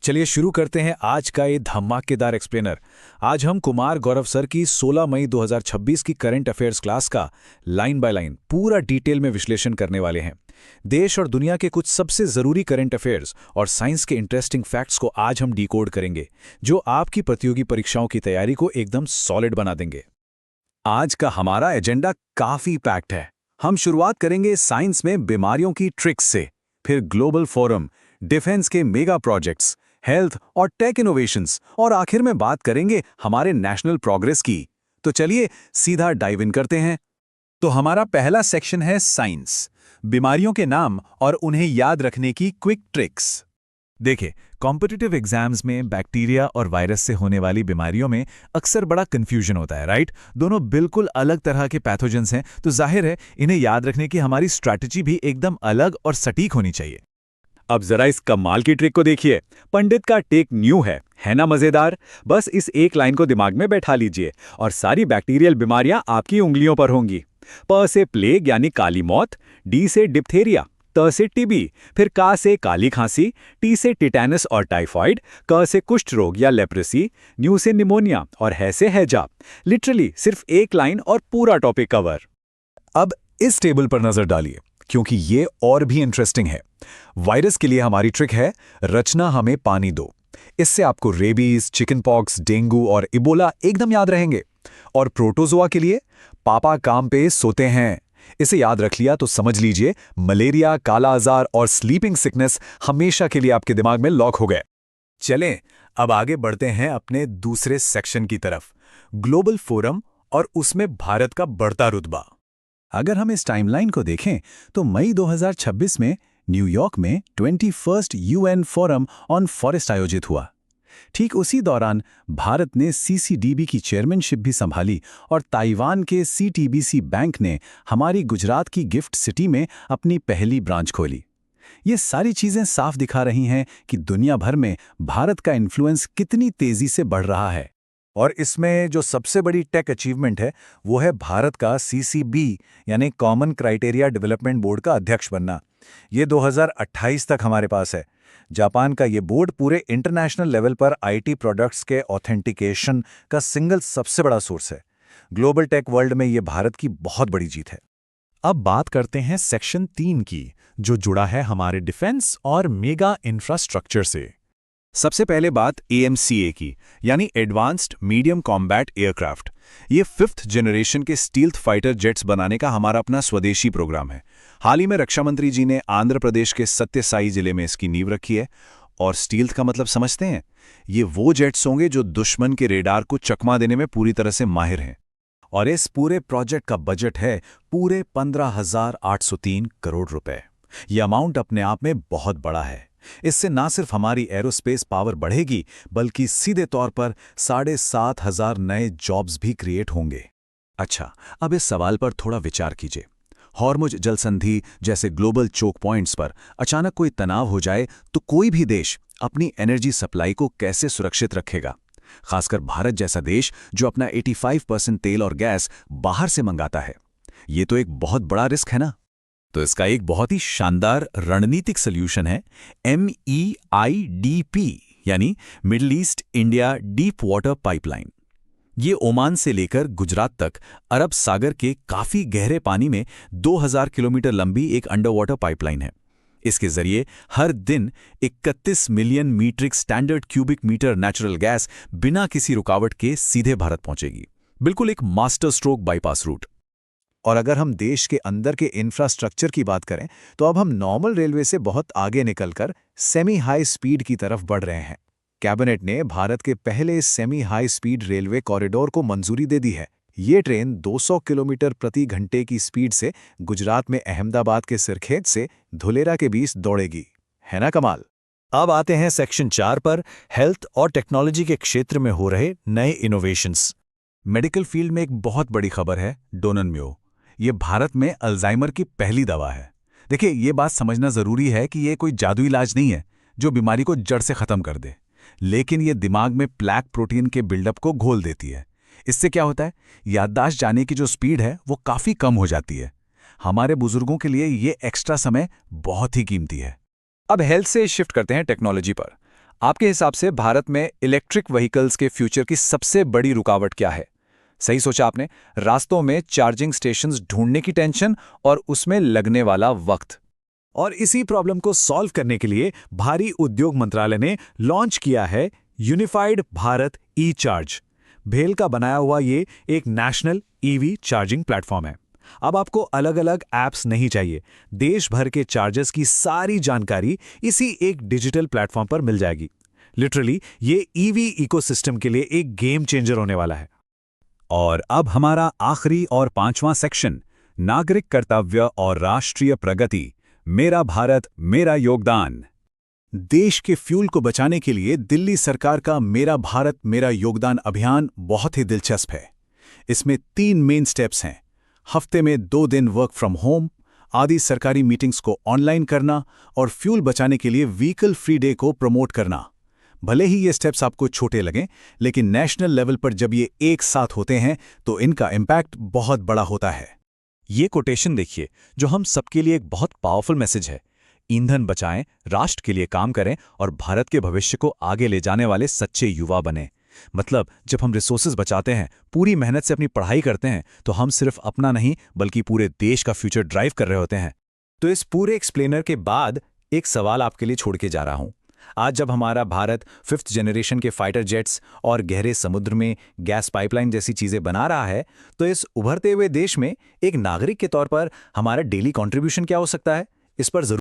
चलिए शुरू करते हैं आज का ये धमाकेदार एक्सप्लेनर। आज हम कुमार गौरव सर की 16 मई 2026 की करंट अफेयर्स क्लास का लाइन बाय लाइन पूरा डिटेल में विश्लेषण करने वाले हैं। देश और दुनिया के कुछ सबसे ज़रूरी करंट अफेयर्स और साइंस के इंटरेस्टिंग फैक्ट्स को आज हम डिकोड करेंगे, जो आपकी प्रतियोगी परीक्षाओं की तैयारी को एकदम सॉलिड बना देंगे। आज का हमारा एजेंडा काफ़ी पैक्ड है। हम शुरुआत करेंगे साइंस में बीमारियों की ट्रिक्स से, फिर ग्लोबल फोरम, डिफेंस के मेगा प्रोजेक्ट्स, हेल्थ और टेक इनोवेशंस, और आखिर में बात करेंगे हमारे नेशनल प्रोग्रेस की। तो चलिए सीधा डाइव इन करते हैं। तो हमारा पहला सेक्शन है साइंस, बीमारियों के नाम और उन्हें याद रखने की क्विक ट्रिक्स। देखिए, कॉम्पिटिटिव एग्जाम्स में बैक्टीरिया और वायरस से होने वाली बीमारियों में अक्सर बड़ा कंफ्यूजन होता है, राइट? दोनों बिल्कुल अलग तरह के पैथोजेंस हैं, तो जाहिर है इन्हें याद रखने की हमारी स्ट्रैटेजी भी एकदम अलग और सटीक होनी चाहिए। अब जरा इस कमाल की ट्रिक को देखिए। पंडित का टेक न्यू है ना मजेदार? बस इस एक लाइन को दिमाग में बैठा लीजिए और सारी बैक्टीरियल बीमारियां आपकी उंगलियों पर होंगी। प से प्लेग यानी काली मौत, डी से डिप्थेरिया, त से टीबी, फिर का से काली खांसी, टी से टिटैनस और टाइफॉइड, क से कुष्ठ रोग या लेप्रेसी, न्यू से निमोनिया और है से हैजा। लिटरली सिर्फ एक लाइन और पूरा टॉपिक कवर। अब इस टेबल पर नजर डालिए, क्योंकि ये और भी इंटरेस्टिंग है। वायरस के लिए हमारी ट्रिक है रचना हमें पानी दो। इससे आपको रेबीज, चिकन पॉक्स, डेंगू और इबोला एकदम याद रहेंगे। और प्रोटोजोआ के लिए पापा काम पे सोते हैं। इसे याद रख लिया तो समझ लीजिए मलेरिया, काला आजार और स्लीपिंग सिकनेस हमेशा के लिए आपके दिमाग में लॉक हो गए। चलें अब आगे बढ़ते हैं अपने दूसरे सेक्शन की तरफ, ग्लोबल फोरम और उसमें भारत का बढ़ता रुतबा। अगर हम इस टाइमलाइन को देखें तो मई 2026 में न्यूयॉर्क में 21st UN forum on forest आयोजित हुआ। ठीक उसी दौरान भारत ने सीसीडीबी की चेयरमैनशिप भी संभाली और ताइवान के सीटीबीसी बैंक ने हमारी गुजरात की गिफ्ट सिटी में अपनी पहली ब्रांच खोली। ये सारी चीजें साफ दिखा रही हैं कि दुनिया भर में भारत का इन्फ्लुएंस कितनी तेजी से बढ़ रहा है। और इसमें जो सबसे बड़ी टेक अचीवमेंट है वो है भारत का सीसीबी यानी कॉमन क्राइटेरिया डेवलपमेंट बोर्ड का अध्यक्ष बनना। ये 2028 तक हमारे पास है। जापान का ये बोर्ड पूरे इंटरनेशनल लेवल पर आईटी प्रोडक्ट्स के ऑथेंटिकेशन का सिंगल सबसे बड़ा सोर्स है। ग्लोबल टेक वर्ल्ड में ये भारत की बहुत बड़ी जीत है। अब बात करते हैं सेक्शन 3 की, जो जुड़ा है हमारे डिफेंस और मेगा इंफ्रास्ट्रक्चर से। सबसे पहले बात एएमसीए की, यानी एडवांस्ड मीडियम कॉम्बैट एयरक्राफ्ट। ये 5th जनरेशन के स्टील्थ फाइटर जेट्स बनाने का हमारा अपना स्वदेशी प्रोग्राम है। हाल ही में रक्षा मंत्री जी ने आंध्र प्रदेश के सत्यसाई जिले में इसकी नींव रखी है। और स्टील्थ का मतलब समझते हैं? ये वो जेट्स होंगे जो दुश्मन के रेडार को चकमा देने में पूरी तरह से माहिर हैं। और इस पूरे प्रोजेक्ट का बजट है पूरे 15,803 करोड़ रुपए। ये अमाउंट अपने आप में बहुत बड़ा है। इससे ना सिर्फ हमारी एरोस्पेस पावर बढ़ेगी, बल्कि सीधे तौर पर 7,500 नए जॉब्स भी क्रिएट होंगे। अच्छा, अब इस सवाल पर थोड़ा विचार कीजिए। हॉर्मुज जलसंधि जैसे ग्लोबल चोक पॉइंट्स पर अचानक कोई तनाव हो जाए तो कोई भी देश अपनी एनर्जी सप्लाई को कैसे सुरक्षित रखेगा? खासकर भारत जैसा देश जो अपना 85% तेल और गैस बाहर से मंगाता है। ये तो एक बहुत बड़ा रिस्क है ना। तो इसका एक बहुत ही शानदार रणनीतिक सॉल्यूशन है MEIDP, यानी middle east India deep water pipeline. ये ओमान से लेकर गुजरात तक अरब सागर के काफी गहरे पानी में 2000 किलोमीटर लंबी एक अंडर वाटर पाइपलाइन है। इसके जरिए हर दिन 31 million metric standard cubic metre natural gas बिना किसी रुकावट के सीधे भारत पहुंचेगी। बिल्कुल एक मास्टर स्ट्रोक बाईपास रूट। और अगर हम देश के अंदर के इंफ्रास्ट्रक्चर की बात करें तो अब हम नॉर्मल रेलवे से बहुत आगे निकलकर सेमी हाई स्पीड की तरफ बढ़ रहे हैं। कैबिनेट ने भारत के पहले semi high speed railway corridor को मंजूरी दे दी है। ये ट्रेन 200 किलोमीटर प्रति घंटे की स्पीड से गुजरात में अहमदाबाद के सिरखेत से धुलेरा के बीच दौड़ेगी। है ना कमाल? अब आते हैं सेक्शन 4 पर, हेल्थ और टेक्नोलॉजी के क्षेत्र में हो रहे नए इनोवेशंस। मेडिकल फील्ड में एक बहुत बड़ी खबर है डोननम्यो। ये भारत में अल्जाइमर की पहली दवा है। देखिए, ये बात समझना जरूरी है कि ये कोई जादुई इलाज नहीं है जो बीमारी को जड़ से खत्म कर दे, लेकिन ये दिमाग में प्लैक प्रोटीन के बिल्डअप को घोल देती है। इससे क्या होता है? याददाश्त जाने की जो स्पीड है वो काफी कम हो जाती है। हमारे बुजुर्गों के लिए ये एक्स्ट्रा समय बहुत ही कीमती है। अब हेल्थ से शिफ्ट करते हैं टेक्नोलॉजी पर। आपके हिसाब से भारत में इलेक्ट्रिक व्हीकल्स के फ्यूचर की सबसे बड़ी रुकावट क्या है? सही सोचा आपने, रास्तों में चार्जिंग स्टेशंस ढूंढने की टेंशन और उसमें लगने वाला वक्त। और इसी प्रॉब्लम को सॉल्व करने के लिए भारी उद्योग मंत्रालय ने लॉन्च किया है यूनिफाइड भारत ई चार्ज। भेल का बनाया हुआ ये एक नेशनल ईवी चार्जिंग प्लेटफॉर्म है। अब आपको अलग अलग ऐप्स नहीं चाहिए, देश भर के चार्जर्स की सारी जानकारी इसी एक डिजिटल प्लेटफॉर्म पर मिल जाएगी। लिटरली ये ईवी इकोसिस्टम के लिए एक गेम चेंजर होने वाला है। और अब हमारा आखिरी और 5वां सेक्शन, नागरिक कर्तव्य और राष्ट्रीय प्रगति, मेरा भारत मेरा योगदान। देश के फ्यूल को बचाने के लिए दिल्ली सरकार का मेरा भारत मेरा योगदान अभियान बहुत ही दिलचस्प है। इसमें 3 मेन स्टेप्स हैं: हफ्ते में 2 दिन वर्क फ्रॉम होम, आदि सरकारी मीटिंग्स को ऑनलाइन करना और फ्यूल बचाने के लिए व्हीकल फ्री डे को प्रमोट करना। भले ही ये स्टेप्स आपको छोटे लगें, लेकिन नेशनल लेवल पर जब ये एक साथ होते हैं तो इनका इम्पैक्ट बहुत बड़ा होता है। ये कोटेशन देखिए, जो हम सबके लिए एक बहुत पावरफुल मैसेज है। ईंधन बचाएं, राष्ट्र के लिए काम करें और भारत के भविष्य को आगे ले जाने वाले सच्चे युवा बने। मतलब जब हम रिसोर्सेज बचाते हैं, पूरी मेहनत से अपनी पढ़ाई करते हैं, तो हम सिर्फ अपना नहीं बल्कि पूरे देश का फ्यूचर ड्राइव कर रहे होते हैं। तो इस पूरे एक्सप्लेनर के बाद एक सवाल आपके लिए छोड़ के जा रहा हूं। आज जब हमारा भारत 5th जनरेशन के फाइटर जेट्स और गहरे समुद्र में गैस पाइपलाइन जैसी चीजें बना रहा है, तो इस उभरते हुए देश में एक नागरिक के तौर पर हमारा डेली कंट्रीब्यूशन क्या हो सकता है, इस पर जरूर